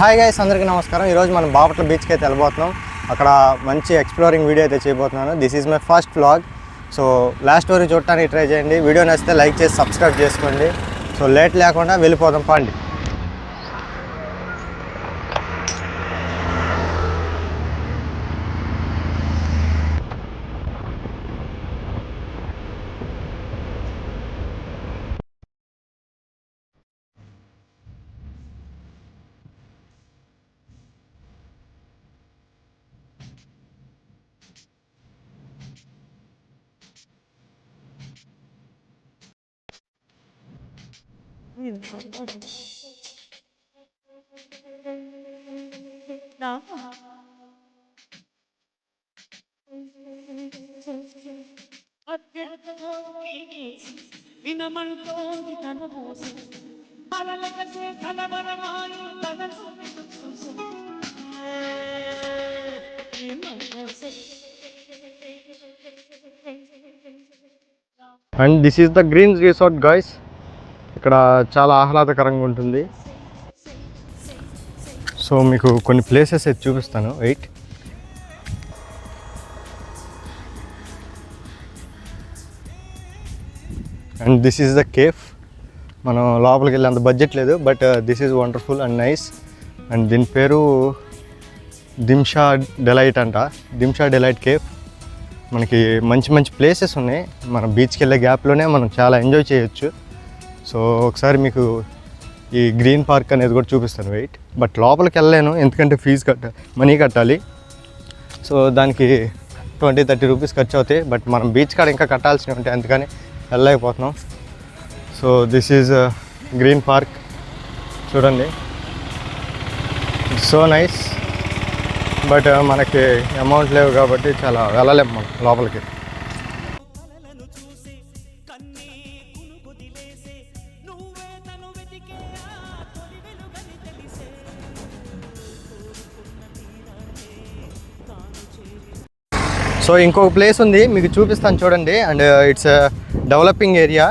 Hi guys, అందరికీ నమస్కారం. ఈరోజు మనం బాపట్ల బీచ్కి అయితే వెళ్ళబోతున్నాం. అక్కడ మంచి ఎక్స్ప్లోరింగ్ వీడియో అయితే చేయబోతున్నాను. This is my first vlog. So last వరకు చూడటానికి ట్రై చేయండి. వీడియో నచ్చితే లైక్ చేసి సబ్స్క్రైబ్ చేసుకోండి. సో లేట్ లేకుండా వెళ్ళిపోదాం పండి. వినమంటోంది తన మోసం అలలకసే కలవరమాయి తనలో and this is the green resort guys. ఇక్కడ చాలా ఆహ్లాదకరంగా ఉంటుంది. సో మీకు కొన్ని ప్లేసెస్ అయితే చూపిస్తాను. Wait. And this is the cafe. మనం లోపలికి వెళ్ళి అంత బడ్జెట్ లేదు, but this is wonderful and nice. And దీని పేరు దిమ్షా డెలైట్ అంట. దిమ్షా డెలైట్ కేఫ్. మనకి మంచి మంచి ప్లేసెస్ ఉన్నాయి. మన బీచ్కి వెళ్ళే గ్యాప్లోనే మనం చాలా ఎంజాయ్ చేయొచ్చు. సో ఒకసారి మీకు ఈ గ్రీన్ పార్క్ అనేది కూడా చూపిస్తాను. వెయిట్. బట్ లోపలికి వెళ్ళలేను, ఎందుకంటే మనీ కట్టాలి. సో దానికి 20-30 రూపీస్ ఖర్చు అవుతాయి. బట్ మనం బీచ్ కాడ ఇంకా కట్టాల్సినవి ఉంటాయి, అందుకని వెళ్ళలేకపోతున్నాం. So this is green park. చూడండి, సో నైస్. బట్ మనకి అమౌంట్ లేవు కాబట్టి చాలా వెళ్ళలేము మనం లోపలికి. సో ఇంకొక ప్లేస్ ఉంది, మీకు చూపిస్తాను చూడండి. And it's developing area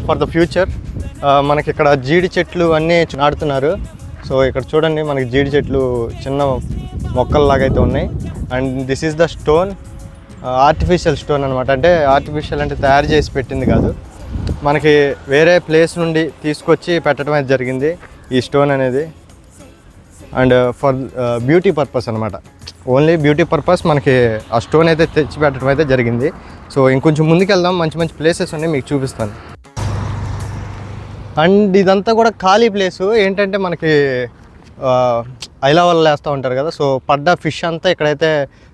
for the future. మనకి ఇక్కడ జీడి చెట్లు అన్నీ నాటుతున్నారు. సో ఇక్కడ చూడండి, మనకి జీడి చెట్లు చిన్న మొక్కల్లాగా అయితే ఉన్నాయి. And this is the stone, artificial stone అనమాట. అంటే ఆర్టిఫిషియల్ అంటే తయారు చేసి పెట్టింది కాదు, మనకి వేరే ప్లేస్ నుండి తీసుకొచ్చి పెట్టడం అయితే జరిగింది ఈ స్టోన్ అనేది. అండ్ ఫర్ బ్యూటీ పర్పస్ అనమాట, ఓన్లీ బ్యూటీ పర్పస్ మనకి ఆ స్టోన్ అయితే తెచ్చి పెట్టడం అయితే జరిగింది. సో ఇంకొంచెం ముందుకు వెళ్దాం, మంచి మంచి ప్లేసెస్ ఉన్నాయి, మీకు చూపిస్తాను. అండ్ ఇదంతా కూడా ఖాళీ ప్లేసు. ఏంటంటే మనకి ఐలా వల్ల వేస్తూ ఉంటారు కదా, సో పడ్డ ఫిష్ అంతా ఇక్కడైతే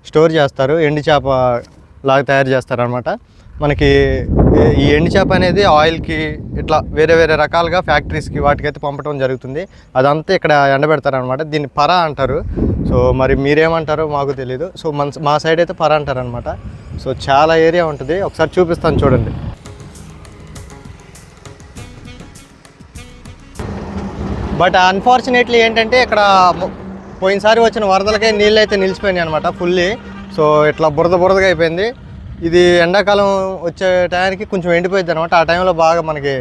స్టోర్ చేస్తారు. ఎండు చేప లాగా తయారు చేస్తారనమాట. మనకి ఈ ఎండు చేప అనేది ఆయిల్కి ఇట్లా వేరే వేరే రకాలుగా ఫ్యాక్టరీస్కి వాటికైతే పంపడం జరుగుతుంది. అదంతా ఇక్కడ ఎండబెడతారనమాట. దీన్ని పరా అంటారు. సో మరి మీరేమంటారో మాకు తెలీదు. సో మా సైడ్ అయితే పరా అంటారనమాట. సో చాలా ఏరియా ఉంటుంది, ఒకసారి చూపిస్తాను చూడండి. బట్ అన్ఫార్చునేట్లీ ఏంటంటే ఇక్కడ పోయినసారి వచ్చిన వరదలకే నీళ్ళు అయితే నిలిచిపోయినాయి అనమాట ఫుల్లీ. సో ఇట్లా బురదగా అయిపోయింది. ఇది ఎండాకాలం వచ్చే టైంకి కొంచెం ఎండిపోయింది అనమాట. ఆ టైంలో బాగా మనకి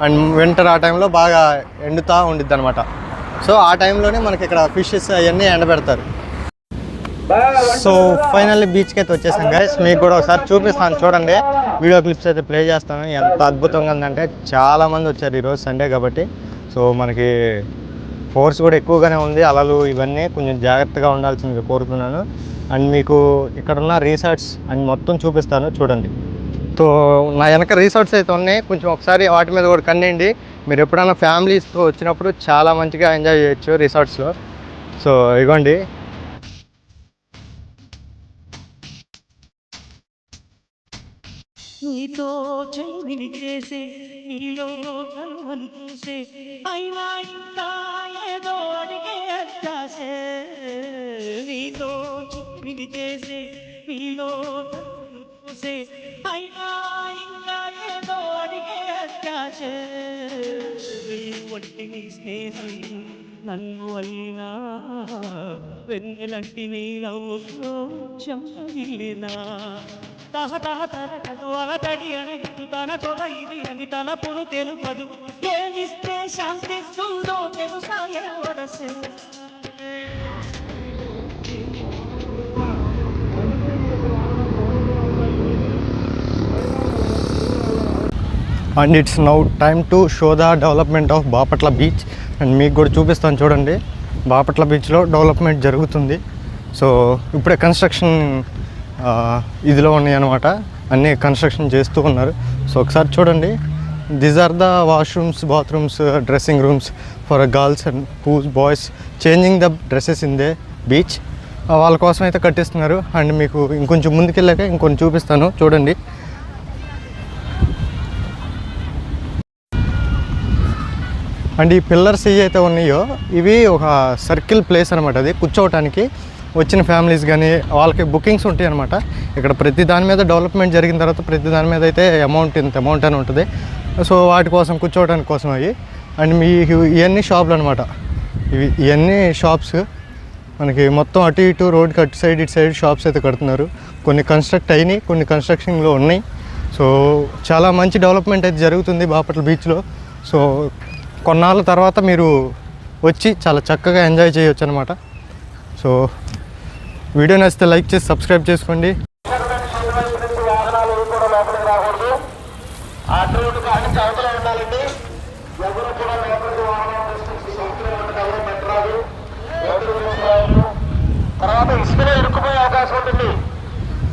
అండ్ వింటర్ ఆ టైంలో బాగా ఎండుతూ ఉండిద్ది అనమాట. సో ఆ టైంలోనే మనకి ఇక్కడ ఫిషెస్ అవన్నీ ఎండబెడతారు. సో ఫైనల్లీ బీచ్కి అయితే వచ్చేసాం గైస్. మీకు కూడా ఒకసారి చూపిస్తాను చూడండి. వీడియో క్లిప్స్ అయితే ప్లే చేస్తాను. ఎంత అద్భుతంగా ఉందంటే చాలామంది వచ్చారు ఈరోజు సండే కాబట్టి. సో మనకి ఫోర్స్ కూడా ఎక్కువగానే ఉంది, అలలు ఇవన్నీ కొంచెం జాగ్రత్తగా ఉండాల్సిందిగా కోరుతున్నాను. అండ్ మీకు ఇక్కడ ఉన్న రిసార్ట్స్ అండ్ మొత్తం చూపిస్తాను చూడండి. సో నా వెనక రిసార్ట్స్ అయితే ఉన్నాయి, కొంచెం ఒకసారి వాటి మీద కూడా కన్నేయండి. మీరు ఎప్పుడైనా ఫ్యామిలీస్తో వచ్చినప్పుడు చాలా మంచిగా ఎంజాయ్ చేయొచ్చు రిసార్ట్స్లో. సో ఇగోండి. నీతో చెల్లిని చేసే నీలో కనుమను చూసే అయినా ఇంకా ఏదో అడిగే అత్యాసే నీతో చెల్లిని చేసే నీలో కనుమను చూసే అయినా ఇంకా ఏదో అడిగే అత్యాసే వంటి నీ స్నేహం నన్ను అయినా వెన్నెలంటి నీ నవ్వులో చెంపగిలినా తహ తరగదు అలతడి అణగదు తన తొడ ఇది అని తలపును తెలుపదు ఏమిస్తే శాంతిస్తుందో తెలుసా ఎవరసే and it's now time to show the development of Bapatla beach. And మీకు కూడా చూపిస్తాను చూడండి. బాపట్ల బీచ్లో డెవలప్మెంట్ జరుగుతుంది. సో ఇప్పుడే కన్స్ట్రక్షన్ ఇదిలో ఉన్నాయి అన్నమాట. అన్నీ కన్స్ట్రక్షన్ చేస్తూ ఉన్నారు. సో ఒకసారి చూడండి. These are the washrooms, bathrooms, dressing rooms for girls and whose boys changing the dresses in the beach. వాళ్ళ కోసం అయితే కట్టిస్తున్నారు. అండ్ మీకు ఇంకొంచెం ముందుకెళ్ళాక ఇంకొంచెం చూపిస్తాను చూడండి. అండ్ ఈ పిల్లర్స్ ఏవైతే ఉన్నాయో ఇవి ఒక సర్కిల్ ప్లేస్ అనమాట. అది కూర్చోవటానికి వచ్చిన ఫ్యామిలీస్ కానీ వాళ్ళకి బుకింగ్స్ ఉంటాయి అనమాట. ఇక్కడ ప్రతి దాని మీద డెవలప్మెంట్ జరిగిన తర్వాత ప్రతి దాని మీద అయితే ఇంత అమౌంట్ అని ఉంటుంది. సో వాటి కోసం కూర్చోవడానికి కోసం అవి. అండ్ మీ ఇవన్నీ షాపులు అనమాట. ఇవన్నీ షాప్స్ మనకి మొత్తం అటు ఇటు రోడ్కి అటు సైడ్ ఇటు సైడ్ షాప్స్ అయితే కడుతున్నారు. కొన్ని కన్స్ట్రక్ట్ అయినాయి, కొన్ని కన్స్ట్రక్షన్లో ఉన్నాయి. సో చాలా మంచి డెవలప్మెంట్ అయితే జరుగుతుంది బాపట్ల బీచ్లో. సో కొన్నాళ్ళ తర్వాత మీరు వచ్చి చాలా చక్కగా ఎంజాయ్ చేయొచ్చు అనమాట. సో వీడియో నచ్చితే లైక్ చేసి సబ్స్క్రైబ్ చేసుకోండి. తర్వాత ఇసుకలో ఇరుక్కుపోయే అవకాశం ఉంటుంది.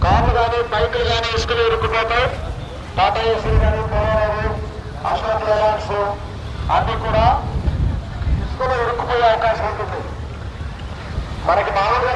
కార్లు కానీ బైకులు కానీ ఇసుకలో ఇరుక్కుపోతాయి. టాటా ఏసీలు కానీ అశోక్ లేలాండ్స్ అన్నీ కూడా ఇసుకలో ఇరుక్కుపోయే అవకాశం ఉంటుంది. మనకి మామూలుగా